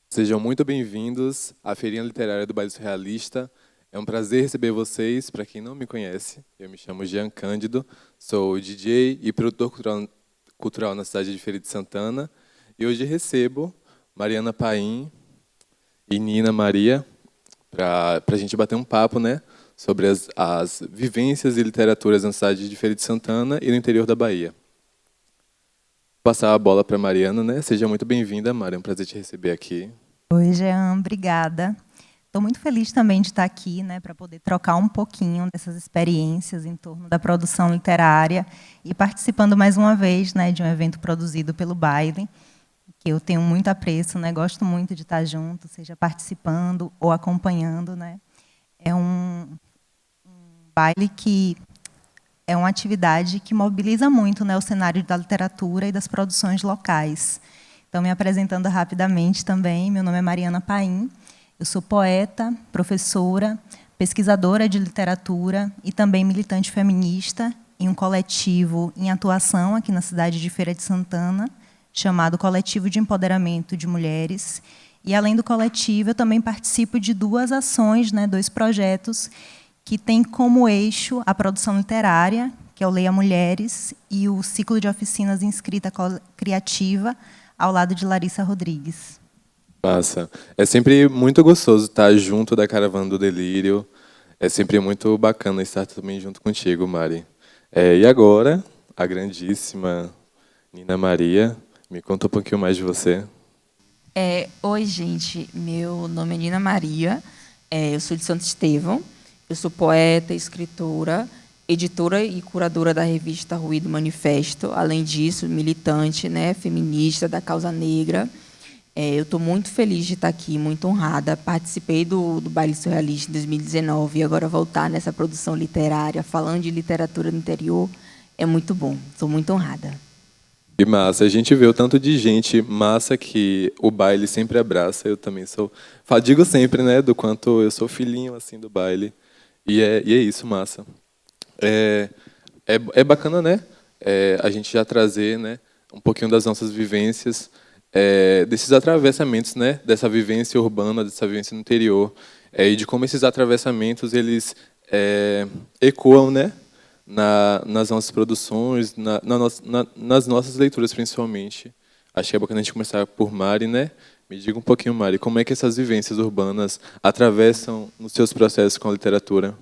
Sejam muito bem-vindos à Feirinha Literária do Baile Surrealista. É um prazer receber vocês. Para quem não me conhece, eu me chamo Jean Cândido, sou DJ e produtor cultural na cidade de Feira de Santana. E hoje recebo Mariana Paim e Nina Maria para a gente bater um papo, né, sobre as vivências e literaturas na cidade de Feira de Santana e no interior da Bahia. Vou passar a bola para Mariana, né? Seja muito bem-vinda, Mari. É um prazer te receber aqui. Oi, Jean, obrigada. Estou muito feliz também de estar aqui, né, para poder trocar um pouquinho dessas experiências em torno da produção literária e participando mais uma vez, né, de um evento produzido pelo Baile, que eu tenho muito apreço, né, gosto muito de estar junto, seja participando ou acompanhando, né. É um baile que é uma atividade que mobiliza muito, né, o cenário da literatura e das produções locais. Então, me apresentando rapidamente também, meu nome é Mariana Paim, eu sou poeta, professora, pesquisadora de literatura e também militante feminista em um coletivo em atuação aqui na cidade de Feira de Santana, chamado Coletivo de Empoderamento de Mulheres. E, além do coletivo, eu também participo de duas ações, né, dois projetos, que têm como eixo a produção literária, que é o Leia Mulheres, e o ciclo de oficinas em escrita criativa, ao lado de Larissa Rodrigues. Massa. É sempre muito gostoso estar junto da Caravana do Delírio. É sempre muito bacana estar também junto contigo, Mari. E agora, a grandíssima Nina Maria. Me conta um pouquinho mais de você. Oi, gente. Meu nome é Nina Maria. Eu sou de Santo Estevão. Eu sou poeta, escritora, editora e curadora da revista Ruído Manifesto. Além disso, militante, né, feminista da causa negra. Eu estou muito feliz de estar aqui, muito honrada. Participei do Baile Surrealista em 2019 e agora voltar nessa produção literária, falando de literatura no interior, é muito bom. Estou muito honrada. Que massa. A gente vê o tanto de gente massa que o baile sempre abraça. Eu também sou... Digo sempre, né, do quanto eu sou filhinho assim do baile. E é isso, massa. É bacana, né? A gente já trazer, né, um pouquinho das nossas vivências, desses atravessamentos, né, dessa vivência urbana, dessa vivência no interior, e de como esses atravessamentos eles ecoam, né, nas nossas produções, nas nossas leituras, principalmente. Acho que é bacana a gente começar por Mari, né? Me diga um pouquinho, Mari, como é que essas vivências urbanas atravessam nos seus processos com a literatura?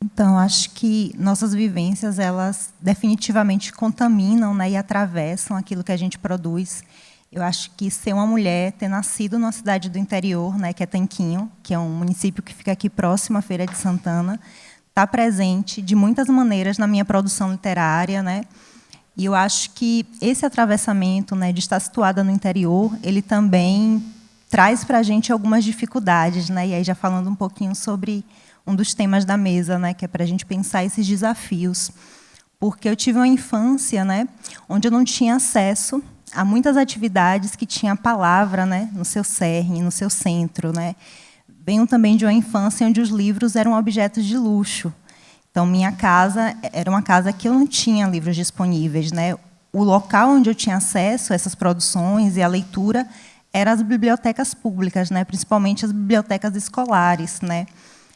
Então, acho que nossas vivências, elas definitivamente contaminam, né, e atravessam aquilo que a gente produz. Eu acho que ser uma mulher, ter nascido numa cidade do interior, né, que é Tanquinho, que é um município que fica aqui próximo à Feira de Santana, está presente de muitas maneiras na minha produção literária, né? E eu acho que esse atravessamento, né, de estar situada no interior, ele também traz para a gente algumas dificuldades, né? E aí já falando um pouquinho sobre um dos temas da mesa, né, que é para a gente pensar esses desafios, porque eu tive uma infância, né, onde eu não tinha acesso a muitas atividades que tinha a palavra, né, no seu cerne, no seu centro, né. Venho também de uma infância onde os livros eram objetos de luxo. Então, minha casa era uma casa que eu não tinha livros disponíveis, né. O local onde eu tinha acesso a essas produções e a leitura eram as bibliotecas públicas, né, principalmente as bibliotecas escolares, né.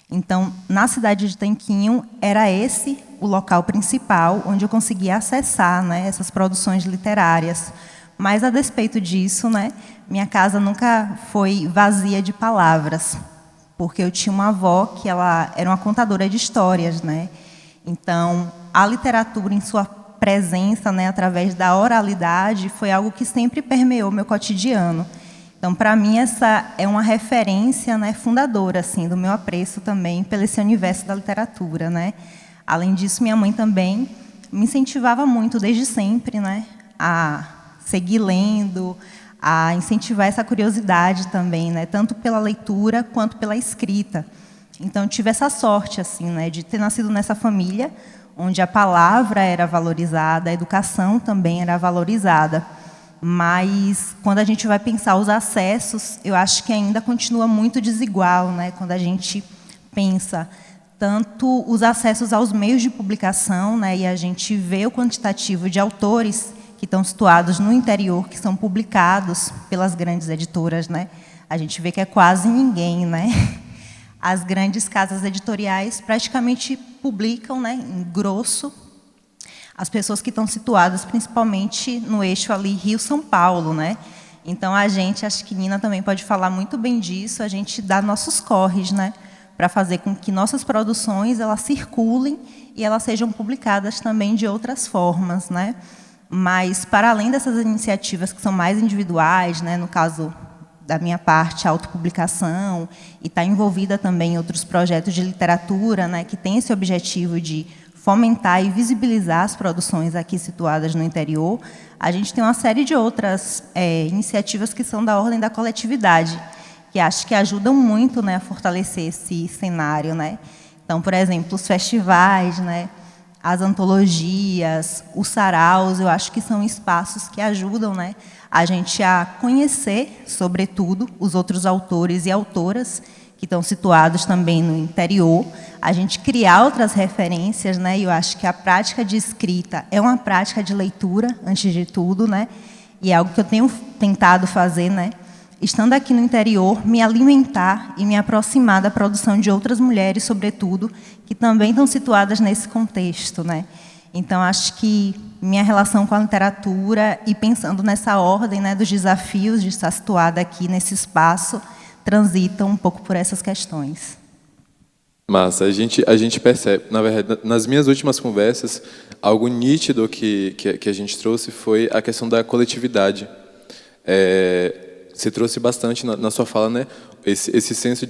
Então, na cidade de Tanquinho, era esse o local principal onde eu conseguia acessar, né, essas produções literárias. Mas, a despeito disso, né, minha casa nunca foi vazia de palavras, porque eu tinha uma avó que ela era uma contadora de histórias, né? Então, a literatura, em sua presença, né, através da oralidade, foi algo que sempre permeou meu cotidiano. Então, para mim, essa é uma referência, né, fundadora assim, do meu apreço também pelo esse universo da literatura, né? Além disso, minha mãe também me incentivava muito, desde sempre, né, a seguir lendo, a incentivar essa curiosidade também, né, tanto pela leitura quanto pela escrita. Então, eu tive essa sorte assim, né, de ter nascido nessa família onde a palavra era valorizada, a educação também era valorizada. Mas, quando a gente vai pensar os acessos, eu acho que ainda continua muito desigual, né? Quando a gente pensa tanto os acessos aos meios de publicação, né? E a gente vê o quantitativo de autores que estão situados no interior, que são publicados pelas grandes editoras, né? A gente vê que é quase ninguém, né? As grandes casas editoriais praticamente publicam, né, em grosso, as pessoas que estão situadas principalmente no eixo ali Rio-São Paulo, né? Então, a gente, acho que Nina também pode falar muito bem disso, a gente dá nossos corres, né, para fazer com que nossas produções elas circulem e elas sejam publicadas também de outras formas, né? Mas, para além dessas iniciativas que são mais individuais, né, no caso da minha parte, a autopublicação, e está envolvida também em outros projetos de literatura, né, que tem esse objetivo de fomentar e visibilizar as produções aqui situadas no interior, a gente tem uma série de outras iniciativas que são da ordem da coletividade, que acho que ajudam muito, né, a fortalecer esse cenário, né? Então, por exemplo, os festivais, né, as antologias, os saraus, eu acho que são espaços que ajudam, né, a gente a conhecer, sobretudo, os outros autores e autoras que estão situados também no interior, a gente criar outras referências, né? E eu acho que a prática de escrita é uma prática de leitura, antes de tudo, né? E é algo que eu tenho tentado fazer, né? Estando aqui no interior, me alimentar e me aproximar da produção de outras mulheres, sobretudo, que também estão situadas nesse contexto, né? Então, acho que minha relação com a literatura e pensando nessa ordem, né, dos desafios de estar situada aqui nesse espaço, transitam um pouco por essas questões. Massa, a gente percebe, na verdade, nas minhas últimas conversas, algo nítido que a gente trouxe foi a questão da coletividade. Você trouxe bastante na sua fala, né, esse senso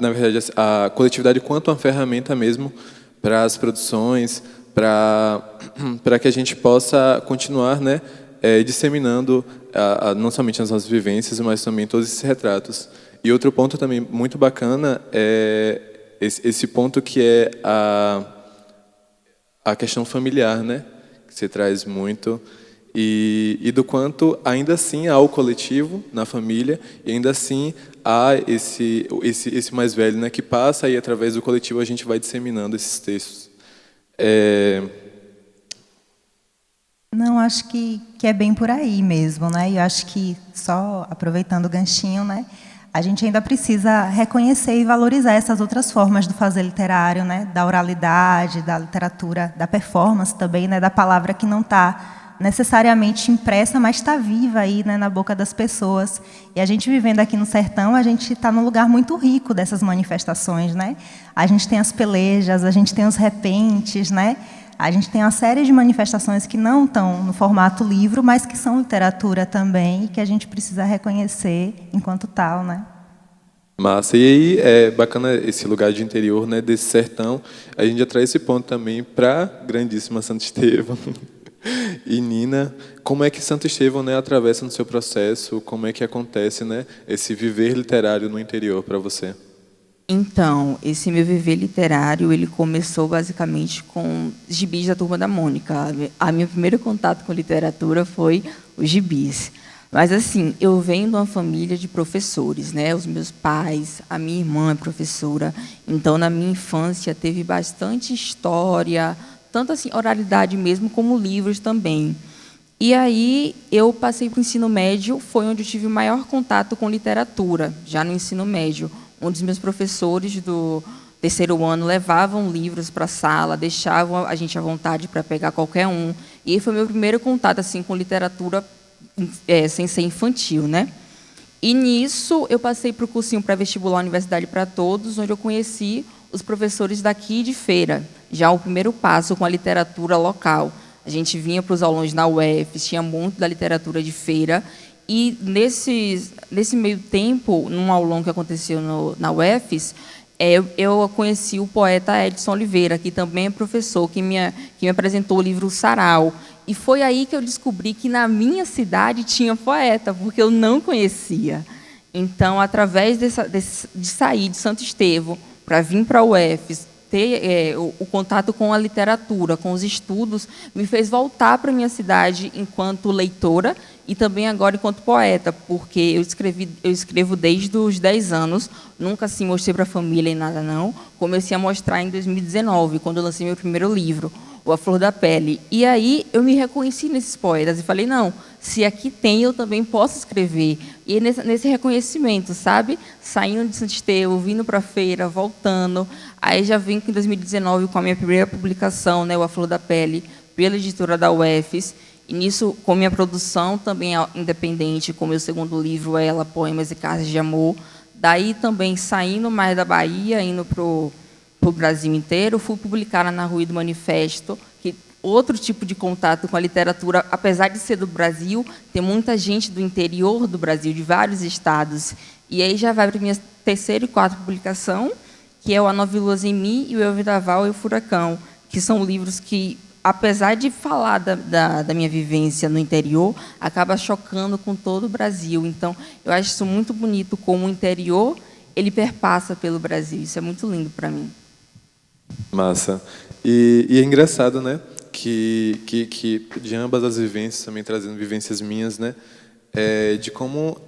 na verdade, a coletividade quanto uma ferramenta mesmo para as produções, para que a gente possa continuar, né, disseminando não somente as nossas vivências, mas também todos esses retratos. E outro ponto também muito bacana é esse ponto que é a questão familiar, né, que você traz muito, e do quanto ainda assim há o coletivo na família, e ainda assim há esse mais velho, né, que passa e através do coletivo a gente vai disseminando esses textos. Não, acho que é bem por aí mesmo, né? E eu acho que, só aproveitando o ganchinho, né, a gente ainda precisa reconhecer e valorizar essas outras formas do fazer literário, né, da oralidade, da literatura, da performance também, né, da palavra que não está necessariamente impressa, mas está viva aí, né, na boca das pessoas. E a gente vivendo aqui no sertão, a gente está num lugar muito rico dessas manifestações, né? A gente tem as pelejas, a gente tem os repentes, né? A gente tem uma série de manifestações que não estão no formato livro, mas que são literatura também, e que a gente precisa reconhecer enquanto tal, né? Massa. E aí é bacana esse lugar de interior, né, desse sertão. A gente já traz esse ponto também para a grandíssima Santo Estevão. E Nina, como é que Santo Estevão, né, atravessa no seu processo? Como é que acontece, né, esse viver literário no interior para você? Então, esse meu viver literário, ele começou basicamente com os gibis da Turma da Mônica. A meu primeiro contato com literatura foi os gibis. Mas, assim, eu venho de uma família de professores, né? Os meus pais, a minha irmã é professora. Então, na minha infância, teve bastante história, tanto assim, oralidade mesmo, como livros também. E aí, eu passei para o ensino médio, foi onde eu tive o maior contato com literatura, já no ensino médio. Um dos meus professores do terceiro ano levavam livros para a sala, deixavam a gente à vontade para pegar qualquer um. E aí foi meu primeiro contato assim com literatura sem ser infantil, né? E nisso eu passei para o cursinho pré-vestibular Universidade para Todos, onde eu conheci os professores daqui de Feira. Já o primeiro passo com a literatura local. A gente vinha para os aulões na UFES, tinha muito da literatura de Feira. E, nesse meio tempo, num aulão que aconteceu na UFES, eu conheci o poeta Edson Oliveira, que também é professor, que me apresentou o livro Sarau. E foi aí que eu descobri que, na minha cidade, tinha poeta, porque eu não conhecia. Então, através de sair de Santo Estevão para vir para a UFES, ter o contato com a literatura, com os estudos, me fez voltar para a minha cidade enquanto leitora e também agora enquanto poeta, porque eu escrevo desde os 10 anos, nunca assim mostrei para a família e nada não. Comecei a mostrar em 2019, quando eu lancei meu primeiro livro. o A Flor da Pele. E aí eu me reconheci nesses poetas e falei, não, se aqui tem, eu também posso escrever. E nesse reconhecimento, sabe? Saindo de Santo Estevão, vindo para a feira, voltando. Aí já vim em 2019 com a minha primeira publicação, né, o A Flor da Pele, pela editora da UFES. E nisso, com minha produção também independente, com meu segundo livro, Ela, Poemas e Cartas de Amor. Daí também, saindo mais da Bahia, indo para o Brasil inteiro, fui publicada na Ruído Manifesto, que outro tipo de contato com a literatura, apesar de ser do Brasil, tem muita gente do interior do Brasil, de vários estados. E aí já vai para a minha terceira e quarta publicação, que é o A Nove Luas em Mim e o Eu Vendaval e o Furacão, que são livros que, apesar de falar da minha vivência no interior, acaba chocando com todo o Brasil. Então, eu acho isso muito bonito, como o interior ele perpassa pelo Brasil. Isso é muito lindo para mim. Massa. E é engraçado, né, que de ambas as vivências, também trazendo vivências minhas, né, de como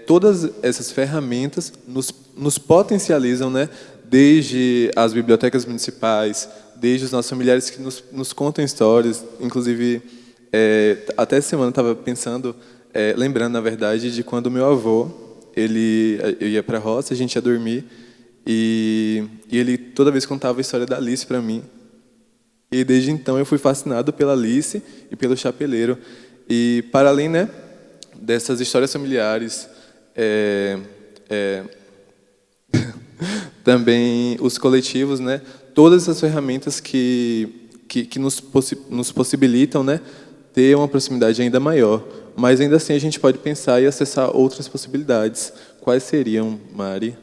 todas essas ferramentas nos potencializam, né, desde as bibliotecas municipais, desde os nossos familiares que nos contam histórias. Inclusive, até essa semana eu estava pensando, lembrando, na verdade, de quando o meu avô, eu ia para a roça, a gente ia dormir, e ele toda vez contava a história da Alice para mim. E desde então eu fui fascinado pela Alice e pelo Chapeleiro. E para além, né, dessas histórias familiares, também os coletivos, né, todas essas ferramentas que nos possibilitam, né, ter uma proximidade ainda maior. Mas ainda assim a gente pode pensar e acessar outras possibilidades. Quais seriam, Mari?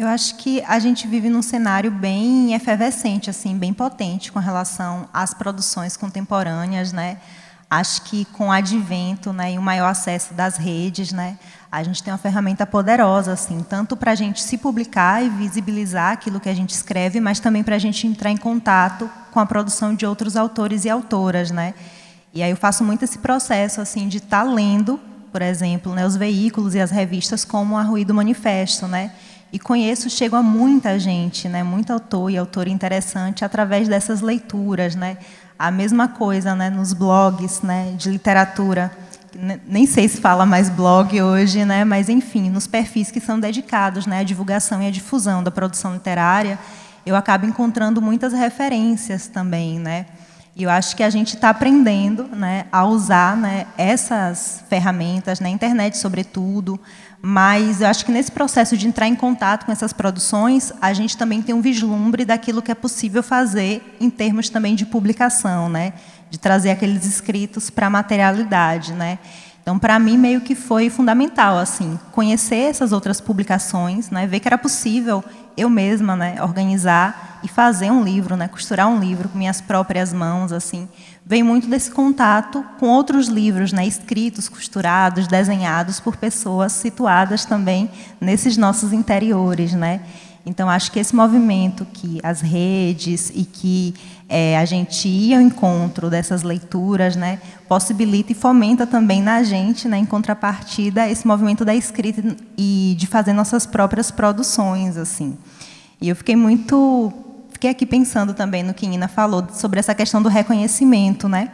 Eu acho que a gente vive num cenário bem efervescente, assim, bem potente com relação às produções contemporâneas, né? Acho que com o advento, né, e o maior acesso das redes, né, a gente tem uma ferramenta poderosa, assim, tanto para a gente se publicar e visibilizar aquilo que a gente escreve, mas também para a gente entrar em contato com a produção de outros autores e autoras, né? E aí eu faço muito esse processo, assim, de estar lendo, por exemplo, né, os veículos e as revistas como a Ruído Manifesto, né? E chego a muita gente, né, muito autor e autora interessante através dessas leituras, né? A mesma coisa, né, nos blogs, né, de literatura. Nem sei se fala mais blog hoje, né, mas enfim, nos perfis que são dedicados, né, à divulgação e à difusão da produção literária, eu acabo encontrando muitas referências também, né? E eu acho que a gente está aprendendo, né, a usar, né, essas ferramentas, na, né, internet sobretudo, mas eu acho que nesse processo de entrar em contato com essas produções, a gente também tem um vislumbre daquilo que é possível fazer em termos também de publicação, né, de trazer aqueles escritos para a materialidade, né. Então, para mim, meio que foi fundamental, assim, conhecer essas outras publicações, né, ver que era possível eu mesma, né, organizar e fazer um livro, né, costurar um livro com minhas próprias mãos, assim. Vem muito desse contato com outros livros, né, escritos, costurados, desenhados por pessoas situadas também nesses nossos interiores, né. Então, acho que esse movimento que as redes e que a gente ia ao encontro dessas leituras, né, possibilita e fomenta também na gente, né, em contrapartida, esse movimento da escrita e de fazer nossas próprias produções, assim. E eu fiquei aqui pensando também no que Nina falou sobre essa questão do reconhecimento, né?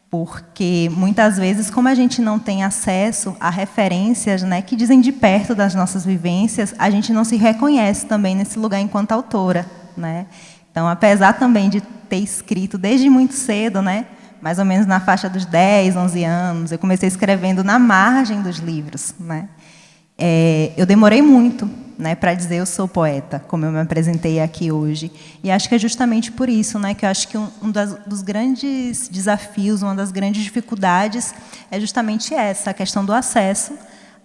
Porque muitas vezes, como a gente não tem acesso a referências, né, que dizem de perto das nossas vivências, a gente não se reconhece também nesse lugar enquanto autora, né? Então, apesar também de ter escrito desde muito cedo, né, mais ou menos na faixa dos 10, 11 anos, eu comecei escrevendo na margem dos livros, né? Eu demorei muito, né, para dizer eu sou poeta, como eu me apresentei aqui hoje. E acho que é justamente por isso, né, que eu acho que dos grandes desafios, uma das grandes dificuldades é justamente essa, a questão do acesso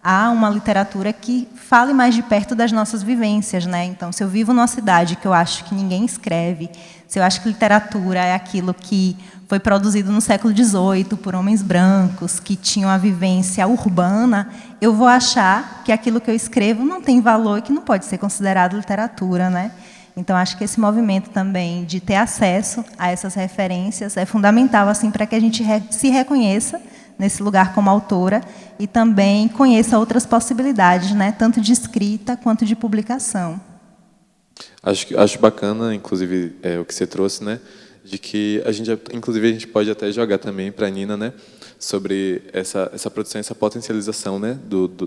a uma literatura que fale mais de perto das nossas vivências, né? Então, se eu vivo numa cidade que eu acho que ninguém escreve, se eu acho que literatura é aquilo que foi produzido no século XVIII por homens brancos que tinham a vivência urbana, eu vou achar que aquilo que eu escrevo não tem valor e que não pode ser considerado literatura, né? Então, acho que esse movimento também de ter acesso a essas referências é fundamental, assim, para que a gente se reconheça nesse lugar como autora e também conheça outras possibilidades, né, tanto de escrita quanto de publicação. Acho bacana, inclusive, o que você trouxe, né, De que inclusive a gente pode até jogar também para a Nina, né? Sobre essa produção, essa potencialização, né?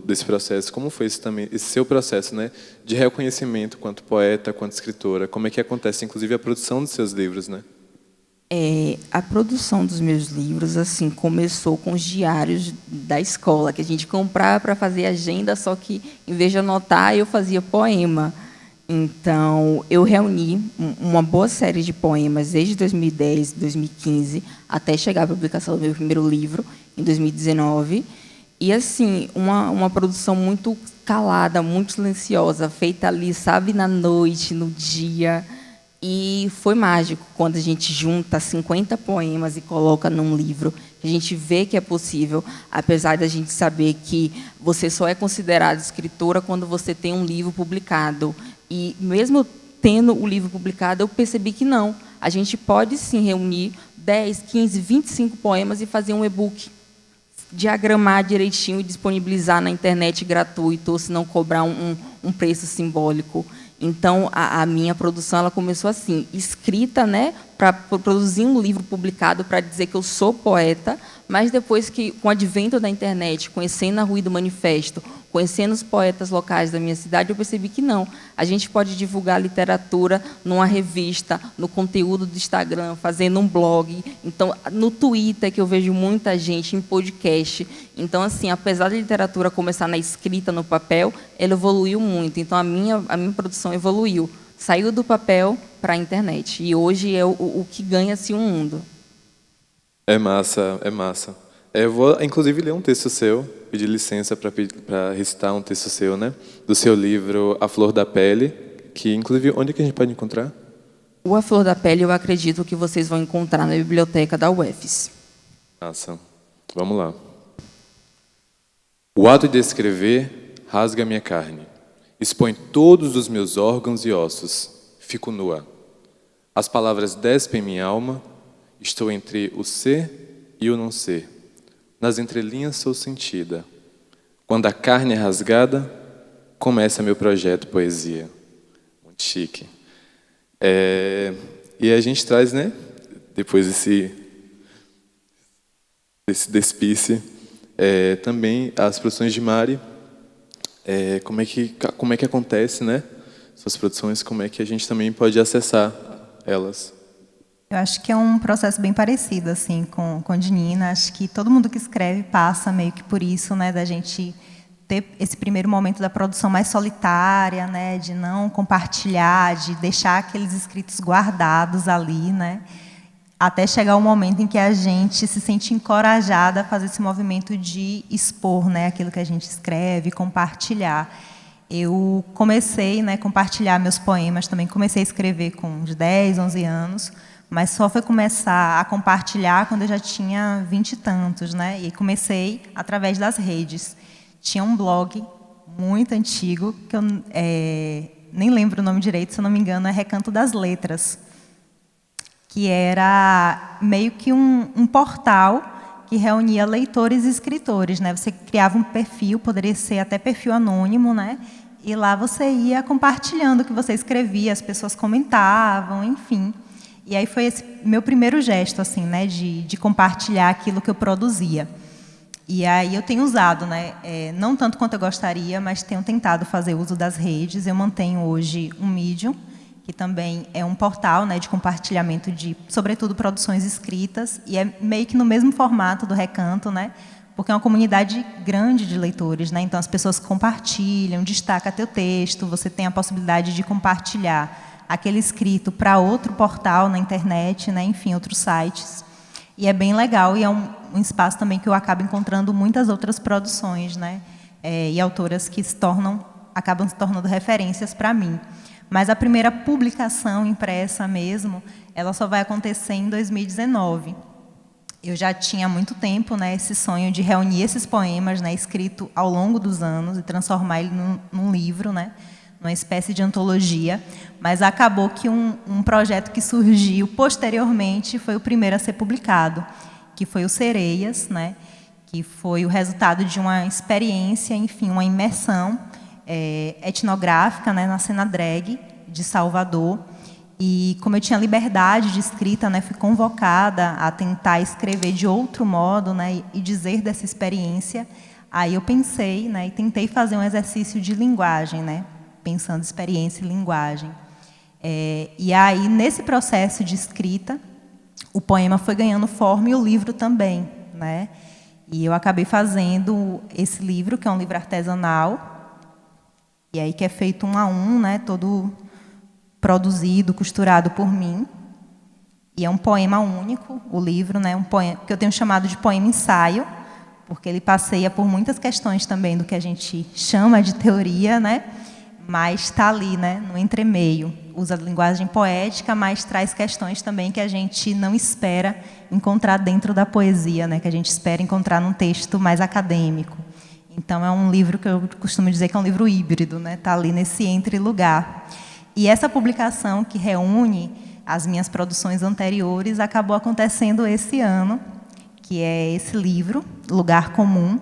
Desse processo. Como foi esse seu processo, né? De reconhecimento quanto poeta, quanto escritora? Como é que acontece, inclusive, a produção dos seus livros, né? A produção dos meus livros assim começou com os diários da escola, que a gente comprava para fazer agenda, só que, em vez de anotar, eu fazia poema. Então, eu reuni uma boa série de poemas desde 2010, 2015, até chegar à publicação do meu primeiro livro, em 2019. E, assim, uma produção muito calada, muito silenciosa, feita ali, sabe, na noite, no dia. E foi mágico quando a gente junta 50 poemas e coloca num livro. A gente vê que é possível, apesar da gente saber que você só é considerada escritora quando você tem um livro publicado. E mesmo tendo o livro publicado, eu percebi que não. A gente pode, sim, reunir 10, 15, 25 poemas e fazer um e-book, diagramar direitinho e disponibilizar na internet gratuito, ou se não cobrar um preço simbólico. Então, a minha produção ela começou assim, escrita, né, para produzir um livro publicado para dizer que eu sou poeta, mas depois que, com o advento da internet, conhecendo a Ruído Manifesto, conhecendo os poetas locais da minha cidade, eu percebi que não. A gente pode divulgar literatura numa revista, no conteúdo do Instagram, fazendo um blog. Então, no Twitter, que eu vejo muita gente, em podcast. Então, assim, apesar da literatura começar na escrita, no papel, ela evoluiu muito. Então, a minha produção evoluiu. Saiu do papel para a internet. E hoje é o que ganha-se o mundo. É massa, é massa. Eu vou, inclusive, ler um texto seu, pedir licença para recitar um texto seu, né? Do seu livro A Flor da Pele, que, inclusive, onde que a gente pode encontrar? O A Flor da Pele, eu acredito que vocês vão encontrar na biblioteca da UFES. Massa. Vamos lá. O ato de escrever rasga minha carne, expõe todos os meus órgãos e ossos, fico nua. As palavras despem minha alma, estou entre o ser e o não ser. Nas entrelinhas sou sentida. Quando a carne é rasgada, começa meu projeto poesia. Muito chique. E a gente traz, né, depois desse despice, também as produções de Mari. Como é que acontece, né? Suas produções, como é que a gente também pode acessar elas? Eu acho que é um processo bem parecido assim com a de Nina. Acho que todo mundo que escreve passa meio que por isso, né, da gente ter esse primeiro momento da produção mais solitária, né, de não compartilhar, de deixar aqueles escritos guardados ali, né, até chegar o momento em que a gente se sente encorajada a fazer esse movimento de expor, né, aquilo que a gente escreve, compartilhar. Eu comecei, né, a compartilhar meus poemas, também comecei a escrever com uns 10, 11 anos, mas só foi começar a compartilhar quando eu já tinha 20 e tantos, né? E comecei através das redes. Tinha um blog muito antigo, que eu nem lembro o nome direito, se eu não me engano, é Recanto das Letras, que era meio que um portal que reunia leitores e escritores, né? Você criava um perfil, poderia ser até perfil anônimo, né? E lá você ia compartilhando o que você escrevia, as pessoas comentavam, enfim. E aí foi esse meu primeiro gesto, assim, né, de compartilhar aquilo que eu produzia. E aí eu tenho usado, né, não tanto quanto eu gostaria, mas tenho tentado fazer uso das redes. Eu mantenho hoje um Medium, que também é um portal, né, de compartilhamento de, sobretudo, produções escritas, e é meio que no mesmo formato do Recanto, né, porque é uma comunidade grande de leitores, né, então as pessoas compartilham, destaca teu texto, você tem a possibilidade de compartilhar aquele escrito para outro portal na internet, né, enfim, outros sites. E é bem legal, e é um espaço também que eu acabo encontrando muitas outras produções, né, e autoras que acabam se tornando referências para mim. Mas a primeira publicação impressa mesmo, ela só vai acontecer em 2019. Eu já tinha há muito tempo, né, esse sonho de reunir esses poemas, né, escrito ao longo dos anos e transformar ele num livro, né, uma espécie de antologia, mas acabou que um projeto que surgiu posteriormente foi o primeiro a ser publicado, que foi o Sereias, né, que foi o resultado de uma experiência, enfim, uma imersão etnográfica, né, na cena drag de Salvador, E como eu tinha liberdade de escrita, né, fui convocada a tentar escrever de outro modo, né, e dizer dessa experiência. Aí eu pensei, né, e tentei fazer um exercício de linguagem, né, pensando experiência e linguagem. E aí, nesse processo de escrita, o poema foi ganhando forma e o livro também, né? E eu acabei fazendo esse livro, que é um livro artesanal, e aí que é feito 1 a 1, né, todo produzido, costurado por mim. E é um poema único, o livro, né, um poema que eu tenho chamado de poema-ensaio, porque ele passeia por muitas questões também do que a gente chama de teoria, né, mas está ali, né, no entremeio. Usa a linguagem poética, mas traz questões também que a gente não espera encontrar dentro da poesia, né, que a gente espera encontrar num texto mais acadêmico. Então, é um livro que eu costumo dizer que é um livro híbrido, né, está ali nesse entre-lugar. E essa publicação, que reúne as minhas produções anteriores, acabou acontecendo esse ano, que é esse livro, Lugar Comum,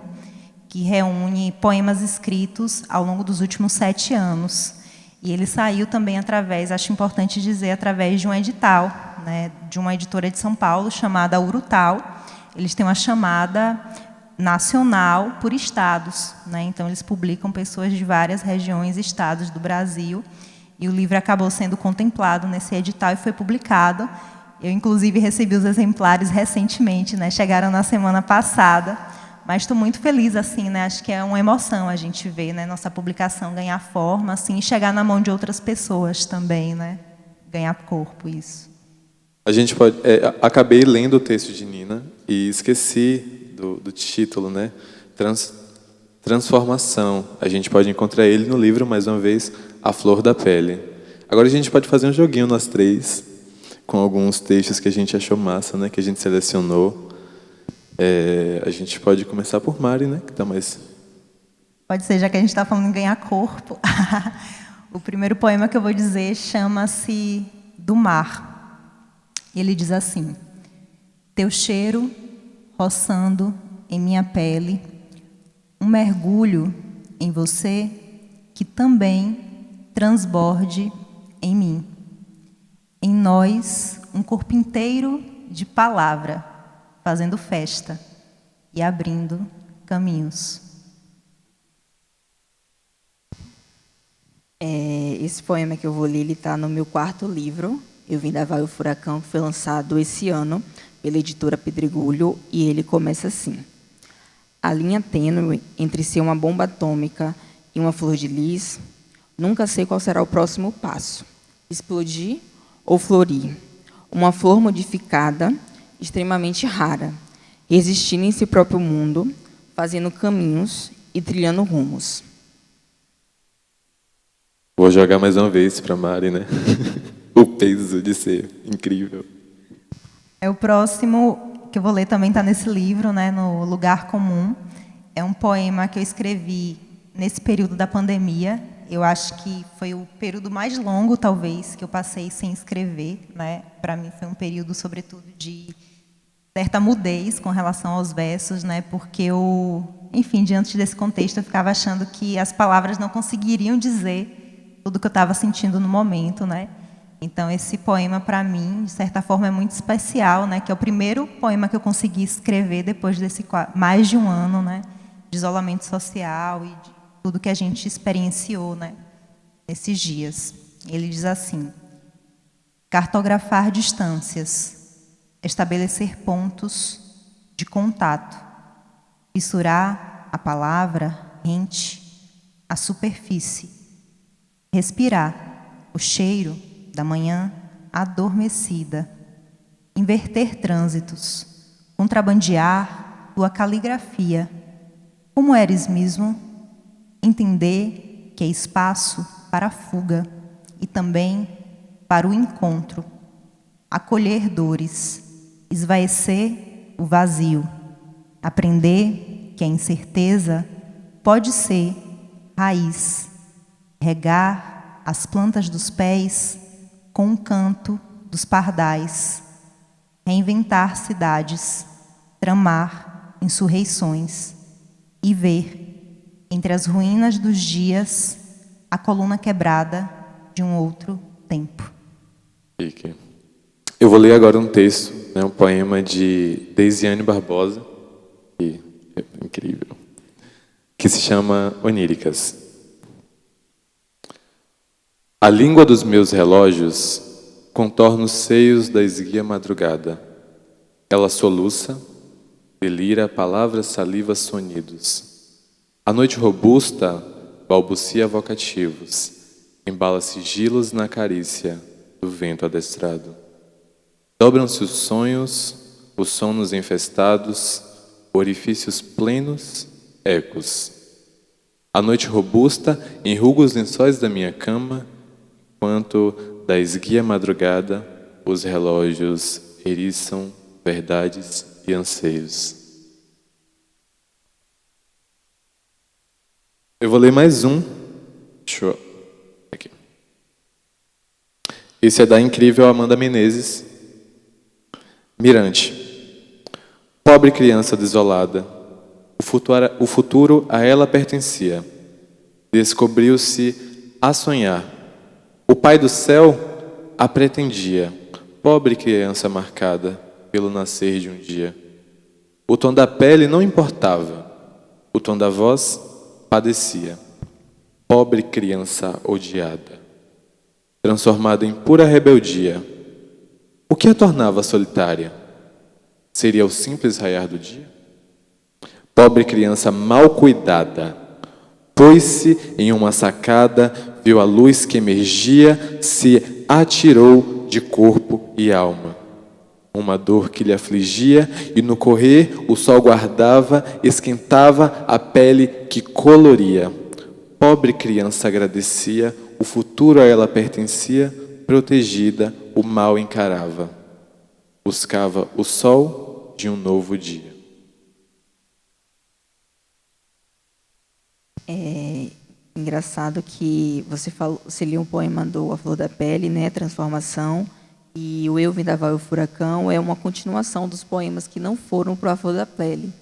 que reúne poemas escritos ao longo dos últimos 7 anos. E ele saiu também através, acho importante dizer, através de um edital, né, de uma editora de São Paulo, chamada Urutau. Eles têm uma chamada nacional por estados, né? Então, eles publicam pessoas de várias regiões e estados do Brasil. E o livro acabou sendo contemplado nesse edital e foi publicado. Eu, inclusive, recebi os exemplares recentemente, né? Chegaram na semana passada. Mas estou muito feliz, assim, né? Acho que é uma emoção a gente ver, né, nossa publicação ganhar forma, assim, e chegar na mão de outras pessoas também, né? Ganhar corpo, isso. A gente pode... acabei lendo o texto de Nina e esqueci do título, né? Transformação. A gente pode encontrar ele no livro, mais uma vez, A Flor da Pele. Agora a gente pode fazer um joguinho nós três, com alguns textos que a gente achou massa, né? Que a gente selecionou. A gente pode começar por Mari, né? Que tá mais... Pode ser, já que a gente está falando em ganhar corpo. O primeiro poema que eu vou dizer chama-se Do Mar. Ele diz assim: teu cheiro roçando em minha pele, um mergulho em você que também transborde em mim. Em nós, um corpo inteiro de palavra, fazendo festa e abrindo caminhos. Esse poema que eu vou ler, ele está no meu 4º livro, Eu Vim da Vai o Furacão, que foi lançado esse ano pela editora Pedregulho, e ele começa assim: a linha tênue entre ser uma bomba atômica e uma flor de lis, nunca sei qual será o próximo passo, explodir ou florir, uma flor modificada, extremamente rara, resistindo em seu próprio mundo, fazendo caminhos e trilhando rumos. Vou jogar mais uma vez para Mari, né? O peso de ser incrível. O próximo que eu vou ler também está nesse livro, né, no Lugar Comum. É um poema que eu escrevi nesse período da pandemia. Eu acho que foi o período mais longo, talvez, que eu passei sem escrever, né? Para mim foi um período, sobretudo, de certa mudez com relação aos versos, né? Porque eu, enfim, diante desse contexto, eu ficava achando que as palavras não conseguiriam dizer tudo que eu estava sentindo no momento, né? Então, esse poema, para mim, de certa forma, é muito especial, né? Que é o primeiro poema que eu consegui escrever depois desse mais de um ano, né? De isolamento social e de tudo que a gente experienciou, né? Nesses dias. Ele diz assim: cartografar distâncias, estabelecer pontos de contato, fissurar a palavra rente, a superfície, respirar o cheiro da manhã adormecida, inverter trânsitos, contrabandear tua caligrafia, como eres mesmo, entender que é espaço para a fuga e também para o encontro, acolher dores, esvaecer o vazio, aprender que a incerteza pode ser raiz, regar as plantas dos pés com o canto dos pardais, reinventar cidades, tramar insurreições e ver, entre as ruínas dos dias, a coluna quebrada de um outro tempo. Chique. Eu vou ler agora um texto, né, um poema de Deisiane Barbosa, que é incrível, que se chama Oníricas. A língua dos meus relógios contorna os seios da esguia madrugada. Ela soluça, delira palavras, saliva, sonidos. A noite robusta balbucia vocativos, embala sigilos na carícia do vento adestrado. Dobram-se os sonhos, os sonos infestados, orifícios plenos, ecos. A noite robusta enruga os lençóis da minha cama, enquanto da esguia madrugada os relógios eriçam verdades e anseios. Eu vou ler mais um. Deixa eu... Aqui. Esse é da incrível Amanda Menezes. Mirante. Pobre criança desolada, o futuro a ela pertencia. Descobriu-se a sonhar. O Pai do céu a pretendia. Pobre criança marcada pelo nascer de um dia. O tom da pele não importava. O tom da voz padecia. Pobre criança odiada, transformada em pura rebeldia. O que a tornava solitária? Seria o simples raiar do dia? Pobre criança mal cuidada, pôs-se em uma sacada, viu a luz que emergia, se atirou de corpo e alma. Uma dor que lhe afligia, e no correr o sol guardava, esquentava a pele que coloria. Pobre criança agradecia, o futuro a ela pertencia, protegida, o mal encarava. Buscava o sol de um novo dia. É engraçado que você leu um poema do A Flor da Pele, né, Transformação, e o Eu Vendaval e o Furacão é uma continuação dos poemas que não foram para A Flor da Pele.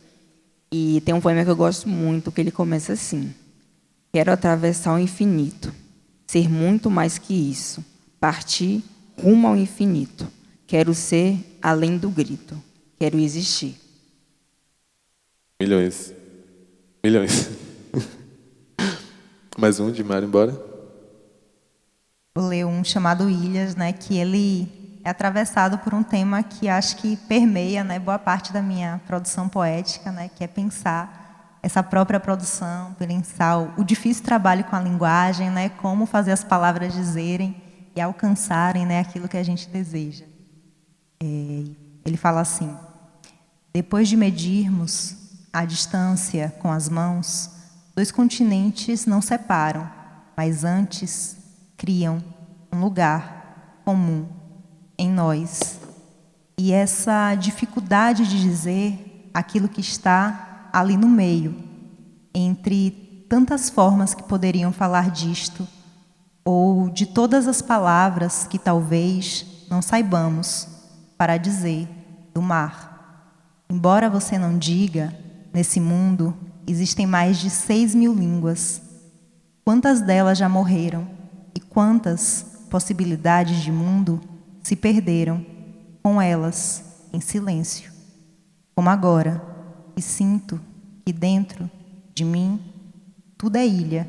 E tem um poema que eu gosto muito, que ele começa assim: quero atravessar o infinito, ser muito mais que isso, partir rumo ao infinito, quero ser além do grito, quero existir. Milhões. Milhões. Mais um de Mário, embora. Vou ler um chamado Ilhas, né, que ele é atravessado por um tema que acho que permeia, né, boa parte da minha produção poética, né, que é pensar essa própria produção, pensar o difícil trabalho com a linguagem, né, como fazer as palavras dizerem e alcançarem, né, aquilo que a gente deseja. Ele fala assim: depois de medirmos a distância com as mãos, 2 continentes não separam, mas antes criam um lugar comum em nós. E essa dificuldade de dizer aquilo que está ali no meio, entre tantas formas que poderiam falar disto, ou de todas as palavras que talvez não saibamos para dizer do mar. Embora você não diga, nesse mundo existem mais de 6.000 línguas. Quantas delas já morreram e quantas possibilidades de mundo se perderam com elas em silêncio. Como agora, e sinto que dentro de mim tudo é ilha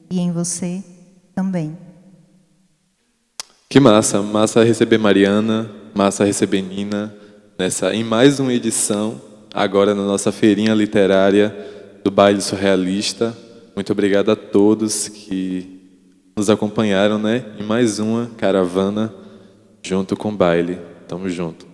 e em você também. Que massa, massa receber Mariana, massa receber Nina em mais uma edição, agora na nossa feirinha literária do Baile Surrealista. Muito obrigado a todos que nos acompanharam, né, em mais uma caravana junto com o baile. Tamo junto.